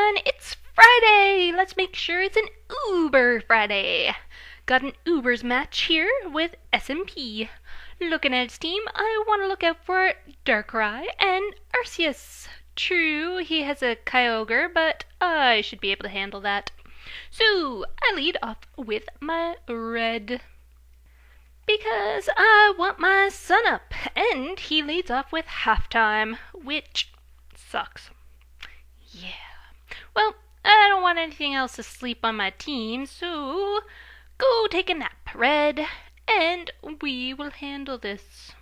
everyone, it's Friday! Let's make sure it's an Uber Friday. Got an Ubers match here with SMP. Looking at his team, I want to look out for Darkrai and Arceus. True, he has a Kyogre, but I should be able to handle that. So, I lead off with my red, because I want my son up, and he leads off with halftime, which sucks. Yeah. Well, I don't want anything else to sleep on my team, so go take a nap, Red, and we will handle this.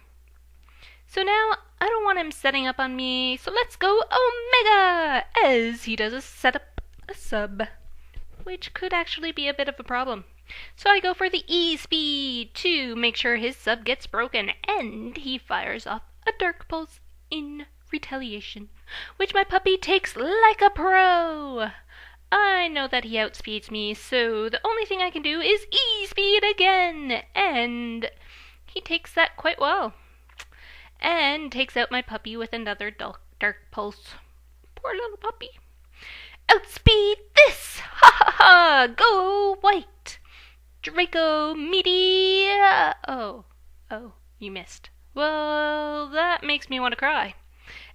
So now, I don't want him setting up on me, so let's go Omega, as he does a setup, a sub, which could actually be a bit of a problem. So I go for the E-Speed to make sure his sub gets broken, and he fires off a Dark Pulse in retaliation, which my puppy takes like a pro. I know that he outspeeds me, so the only thing I can do is E-Speed again, and he takes that quite well, and takes out my puppy with another Dark Pulse. Poor little puppy. Outspeed this! Ha ha ha! Go white! Draco Media! Oh, you missed. Well, that makes me want to cry,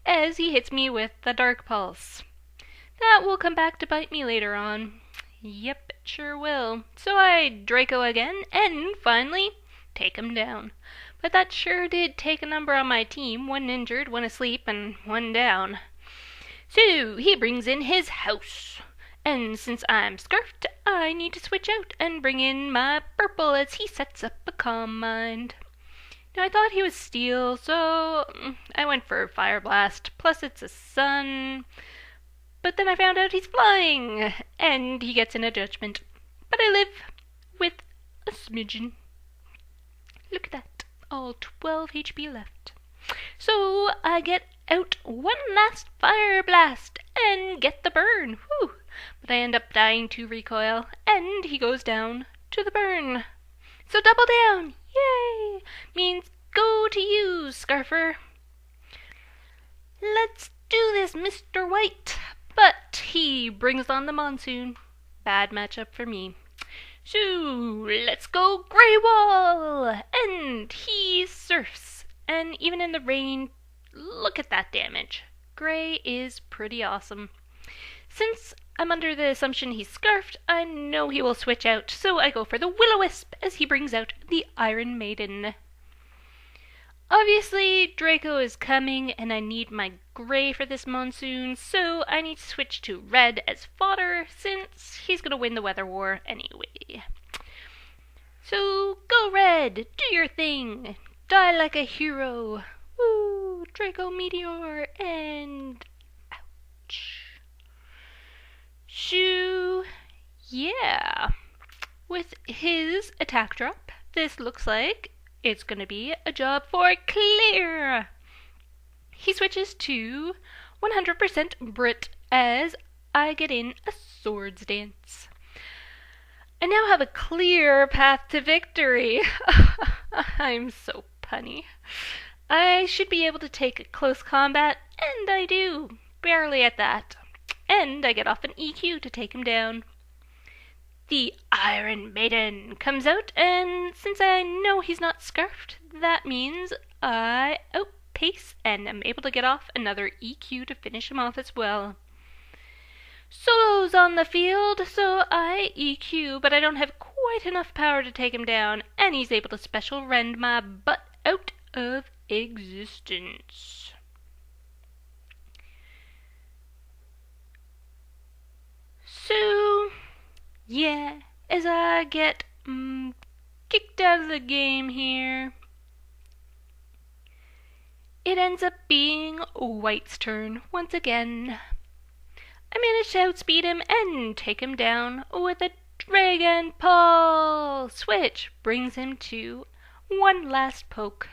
as he hits me with the Dark Pulse. That will come back to bite me later on. Yep, it sure will. So I Draco again, and finally take him down. But that sure did take a number on my team, one injured, one asleep, and one down. So he brings in his house. And since I'm scarfed, I need to switch out and bring in my purple as he sets up a Calm Mind. Now I thought he was steel, so I went for Fire Blast, plus it's a sun. But then I found out he's flying, and he gets in a judgment. But I live with a smidgen. Look at that, all 12 HP left. So I get out one last Fire Blast and get the burn. Whew. But I end up dying to recoil, and he goes down to the burn. So double down, yay! Means go to you, Scarfer. Let's do this, Mr. White. But he brings on the monsoon. Bad matchup for me. So let's go Grey Wall, and he surfs. And even in the rain, look at that damage. Grey is pretty awesome. Since I'm under the assumption he's scarfed, I know he will switch out, so I go for the Will-O-Wisp as he brings out the Iron Maiden. Obviously, Draco is coming, and I need my Grey for this monsoon, so I need to switch to Red as fodder, since he's going to win the Weather War anyway. So, go Red, do your thing, die like a hero. Woo, Draco Meteor, and ouch. So, yeah, with his attack drop, this looks like it's going to be a job for Clear. He switches to 100% Brit as I get in a Swords Dance. I now have a clear path to victory. I'm so punny. I should be able to take a close combat, and I do, barely at that. And I get off an EQ to take him down. The Iron Maiden comes out, and since I know he's not scarfed, that means I outpace and am able to get off another EQ to finish him off as well. Solo's on the field, so I EQ, but I don't have quite enough power to take him down, and he's able to special rend my butt out of existence. So, yeah, as I get kicked out of the game here, it ends up being White's turn once again. I managed to outspeed him and take him down with a Dragon Pulse, which brings him to one last poke.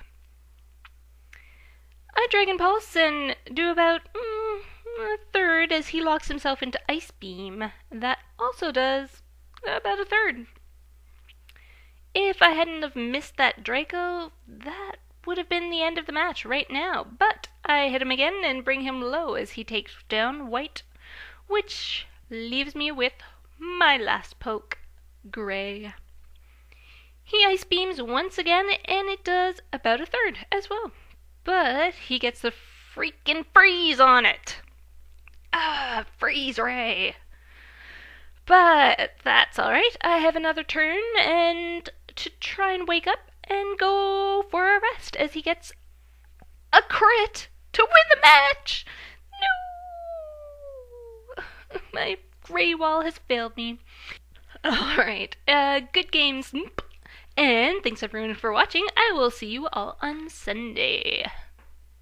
I Dragon Pulse and do about a third as he locks himself into Ice Beam. That also does about a third. If I hadn't have missed that Draco, that would have been the end of the match right now. But I hit him again and bring him low as he takes down White which leaves me with my last poke, Grey. He ice beams once again, and it does about a third as well. But he gets the freaking freeze on it. Freeze ray. But that's alright. I have another turn and to try and wake up and go for a rest as he gets a crit to win the match. No! My Grey wall has failed me. Alright, good games. And thanks everyone for watching. I will see you all on Sunday.